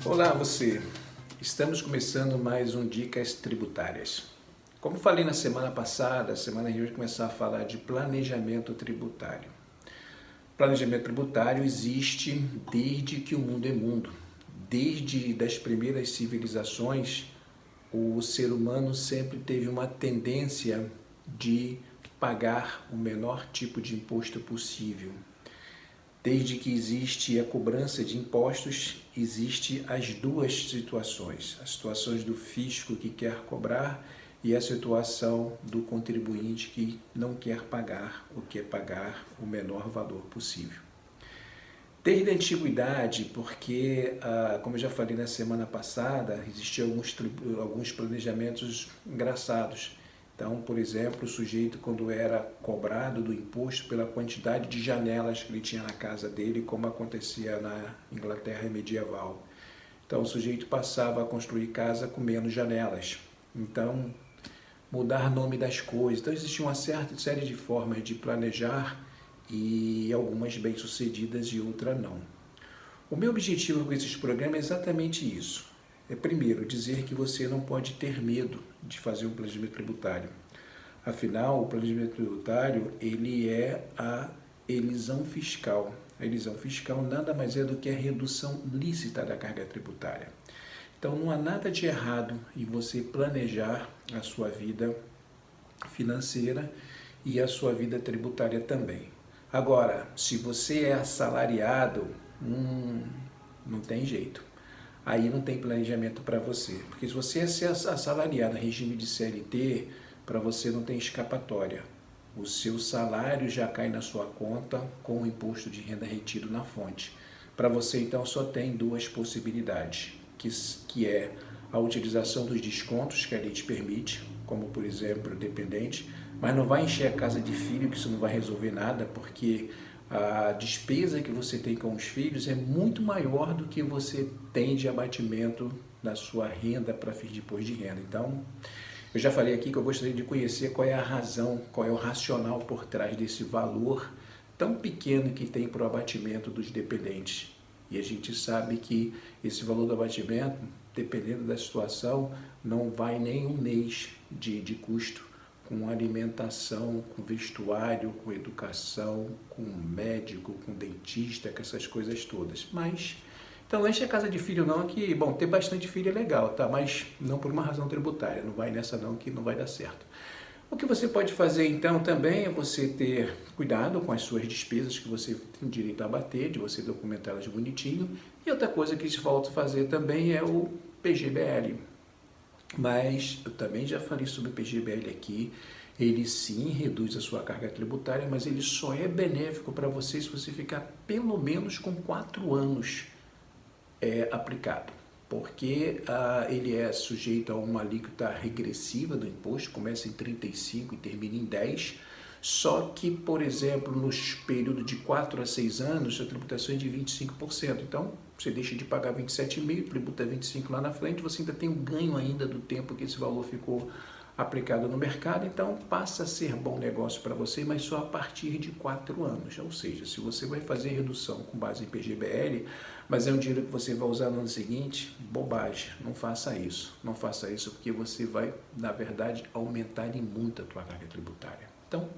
Olá você, estamos começando mais um Dicas Tributárias. Como falei na semana passada, a semana de hoje começar a falar de planejamento tributário. Planejamento tributário existe desde que o mundo é mundo. Desde das primeiras civilizações, o ser humano sempre teve uma tendência de pagar o menor tipo de imposto possível. Desde que existe a cobrança de impostos, existe as duas situações. As situações do fisco que quer cobrar e a situação do contribuinte que não quer pagar ou quer pagar o menor valor possível. Desde a antiguidade, porque, como eu já falei na semana passada, existiam alguns planejamentos engraçados. Então, por exemplo, o sujeito, quando era cobrado do imposto pela quantidade de janelas que ele tinha na casa dele, como acontecia na Inglaterra medieval. Então, o sujeito passava a construir casa com menos janelas. Então, mudar nome das coisas. Então, existia uma certa série de formas de planejar e algumas bem-sucedidas e outras não. O meu objetivo com esses programas é exatamente isso. Primeiro, dizer que você não pode ter medo de fazer um planejamento tributário. Afinal, o planejamento tributário, ele é a elisão fiscal. A elisão fiscal nada mais é do que a redução lícita da carga tributária. Então, não há nada de errado em você planejar a sua vida financeira e a sua vida tributária também. Agora, se você é assalariado, não tem jeito. Aí não tem planejamento para você. Porque se você é assalariado em regime de CLT, para você não tem escapatória. O seu salário já cai na sua conta com o imposto de renda retido na fonte. Para você, então, só tem duas possibilidades, que é a utilização dos descontos que a lei te permite, como, por exemplo, o dependente, mas não vai encher a casa de filho, que isso não vai resolver nada, porque a despesa que você tem com os filhos é muito maior do que você tem de abatimento na sua renda para fins de imposto de renda. Então, eu já falei aqui que eu gostaria de conhecer qual é a razão, qual é o racional por trás desse valor tão pequeno que tem para o abatimento dos dependentes. E a gente sabe que esse valor do abatimento, dependendo da situação, não vai nem um mês de custo, com alimentação, com vestuário, com educação, com médico, com dentista, com essas coisas todas. Mas, então não enche a casa de filho não, que, bom, ter bastante filho é legal, tá? Mas não por uma razão tributária, não vai nessa não, que não vai dar certo. O que você pode fazer então também é você ter cuidado com as suas despesas que você tem direito a abater, de você documentá-las bonitinho. E outra coisa que se falta fazer também é o PGBL. Mas eu também já falei sobre o PGBL aqui, ele sim reduz a sua carga tributária, mas ele só é benéfico para você se você ficar pelo menos com 4 anos aplicado, porque ele é sujeito a uma alíquota regressiva do imposto, começa em 35% e termina em 10%, só que, por exemplo, nos períodos de 4 a 6 anos, a tributação é de 25%. Então, você deixa de pagar 27,5%, tributa 25% lá na frente, você ainda tem um ganho ainda do tempo que esse valor ficou aplicado no mercado, então passa a ser bom negócio para você, mas só a partir de 4 anos. Ou seja, se você vai fazer redução com base em PGBL, mas é um dinheiro que você vai usar no ano seguinte, bobagem, não faça isso. Não faça isso porque você vai, na verdade, aumentar em muito a tua carga tributária. Então,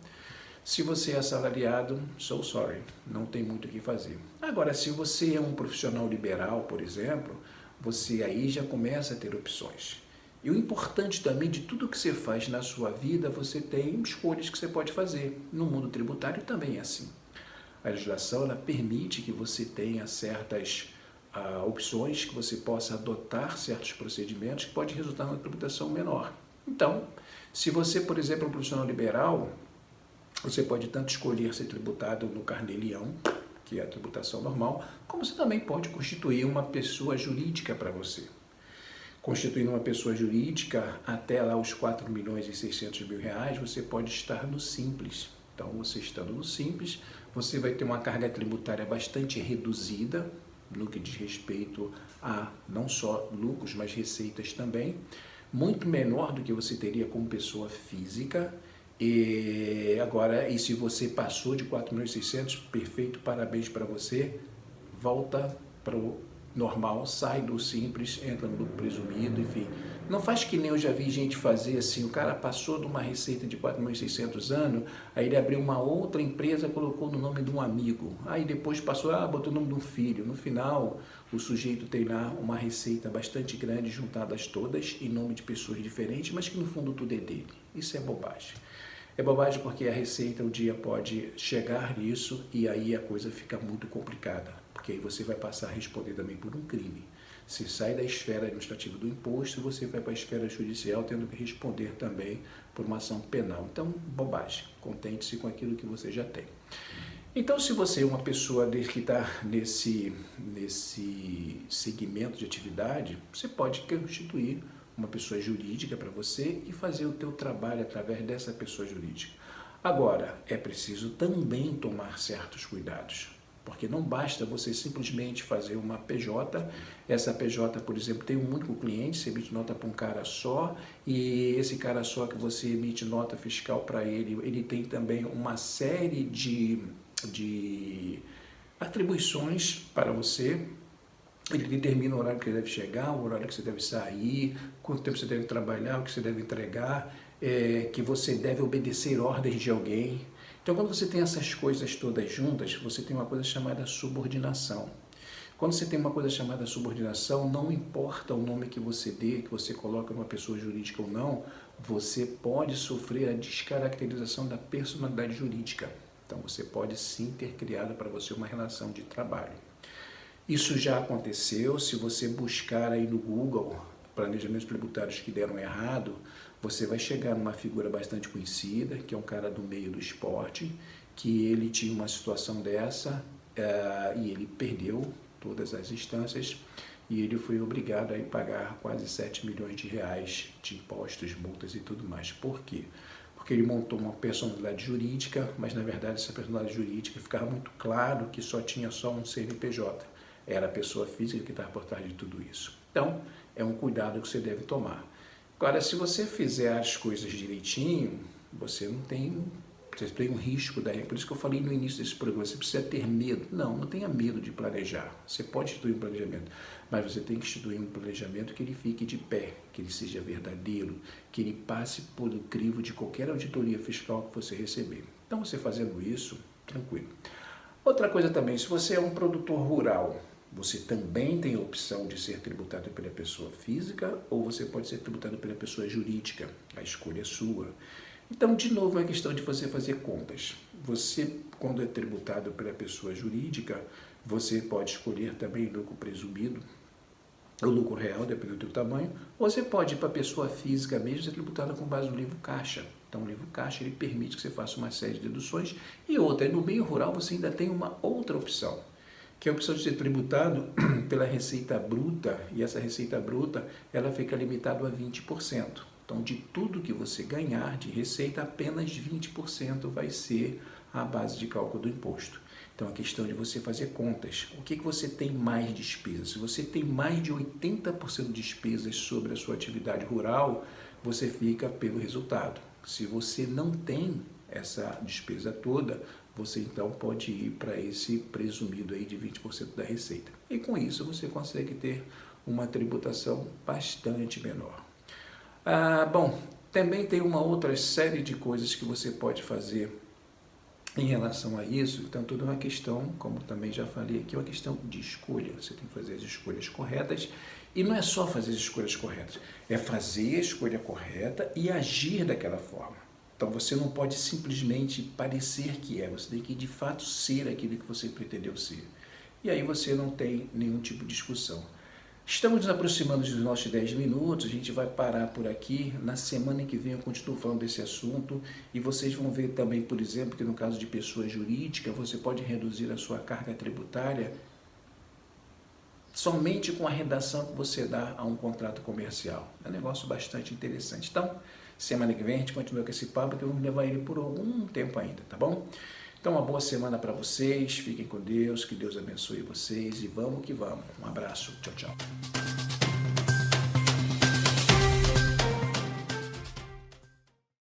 se você é assalariado, so sorry, não tem muito o que fazer. Agora, se você é um profissional liberal, por exemplo, você aí já começa a ter opções. E o importante também de tudo que você faz na sua vida, você tem escolhas que você pode fazer. No mundo tributário também é assim. A legislação ela permite que você tenha certas opções, que você possa adotar certos procedimentos que pode resultar numa tributação menor. Então, se você, por exemplo, é um profissional liberal, você pode tanto escolher ser tributado no carnê-leão, que é a tributação normal, como você também pode constituir uma pessoa jurídica para você. Constituindo uma pessoa jurídica, até lá os 4.600.000 reais, você pode estar no Simples. Então, você estando no Simples, você vai ter uma carga tributária bastante reduzida, no que diz respeito a não só lucros, mas receitas também, muito menor do que você teria como pessoa física. E se você passou de 4.600, perfeito, parabéns para você, volta para o normal, sai do simples, entra no lucro presumido, enfim. Não faz que nem eu já vi gente fazer assim, o cara passou de uma receita de 4.600 anos, aí ele abriu uma outra empresa, colocou no nome de um amigo, aí depois passou, botou o nome de um filho. No final, o sujeito tem lá uma receita bastante grande, juntadas todas em nome de pessoas diferentes, mas que no fundo tudo é dele. Isso é bobagem. É bobagem porque a receita um dia pode chegar nisso e aí a coisa fica muito complicada, porque aí você vai passar a responder também por um crime. Você sai da esfera administrativa do imposto, você vai para a esfera judicial tendo que responder também por uma ação penal. Então, bobagem. Contente-se com aquilo que você já tem. Então, se você é uma pessoa que está nesse segmento de atividade, você pode constituir uma pessoa jurídica para você e fazer o teu trabalho através dessa pessoa jurídica. Agora, é preciso também tomar certos cuidados. Porque não basta você simplesmente fazer uma PJ, essa PJ, por exemplo, tem um único cliente, você emite nota para um cara só, e esse cara só que você emite nota fiscal para ele, ele tem também uma série de atribuições para você. Ele determina o horário que você deve chegar, o horário que você deve sair, quanto tempo você deve trabalhar, o que você deve entregar, que você deve obedecer ordens de alguém. Então, quando você tem essas coisas todas juntas, você tem uma coisa chamada subordinação. Quando você tem uma coisa chamada subordinação, não importa o nome que você dê, que você coloque uma pessoa jurídica ou não, você pode sofrer a descaracterização da personalidade jurídica. Então, você pode sim ter criado para você uma relação de trabalho. Isso já aconteceu. Se você buscar aí no Google planejamentos tributários que deram errado, você vai chegar numa figura bastante conhecida, que é um cara do meio do esporte, que ele tinha uma situação dessa e ele perdeu todas as instâncias e ele foi obrigado a pagar quase 7 milhões de reais de impostos, multas e tudo mais. Por quê? Porque ele montou uma personalidade jurídica, mas na verdade essa personalidade jurídica ficava muito claro que só tinha um CNPJ. Era a pessoa física que estava por trás de tudo isso. Então, é um cuidado que você deve tomar. Agora, se você fizer as coisas direitinho, você não tem, você tem um risco daí. Por isso que eu falei no início desse programa, você precisa ter medo. Não tenha medo de planejar. Você pode instituir um planejamento, mas você tem que instituir um planejamento que ele fique de pé, que ele seja verdadeiro, que ele passe por o crivo de qualquer auditoria fiscal que você receber. Então, você fazendo isso, tranquilo. Outra coisa também, se você é um produtor rural, você também tem a opção de ser tributado pela pessoa física ou você pode ser tributado pela pessoa jurídica. A escolha é sua. Então, de novo, é questão de você fazer contas. Você, quando é tributado pela pessoa jurídica, você pode escolher também lucro presumido, ou lucro real, dependendo do tamanho, ou você pode ir para a pessoa física mesmo ser tributada com base no livro caixa. Então, o livro caixa ele permite que você faça uma série de deduções. E outra, no meio rural você ainda tem uma outra opção, que é a opção de ser tributado pela receita bruta, e essa receita bruta ela fica limitada a 20%. Então, de tudo que você ganhar de receita, apenas 20% vai ser a base de cálculo do imposto. Então, é questão de você fazer contas. O que você tem mais despesas? Se você tem mais de 80% de despesas sobre a sua atividade rural, você fica pelo resultado. Se você não tem essa despesa toda, você então pode ir para esse presumido aí de 20% da receita. E com isso você consegue ter uma tributação bastante menor. Bom, também tem uma outra série de coisas que você pode fazer em relação a isso. Então, tudo é uma questão, como também já falei aqui, é uma questão de escolha. Você tem que fazer as escolhas corretas. E não é só fazer as escolhas corretas, é fazer a escolha correta e agir daquela forma. Então, você não pode simplesmente parecer que é, você tem que de fato ser aquilo que você pretendeu ser. E aí você não tem nenhum tipo de discussão. Estamos nos aproximando dos nossos 10 minutos, a gente vai parar por aqui. Na semana que vem eu continuo falando desse assunto e vocês vão ver também, por exemplo, que no caso de pessoa jurídica, você pode reduzir a sua carga tributária somente com a redação que você dá a um contrato comercial. É um negócio bastante interessante. Então, semana que vem a gente continua com esse papo, que eu vou levar ele por algum tempo ainda, tá bom? Então, uma boa semana para vocês, fiquem com Deus, que Deus abençoe vocês e vamos que vamos. Um abraço, tchau, tchau.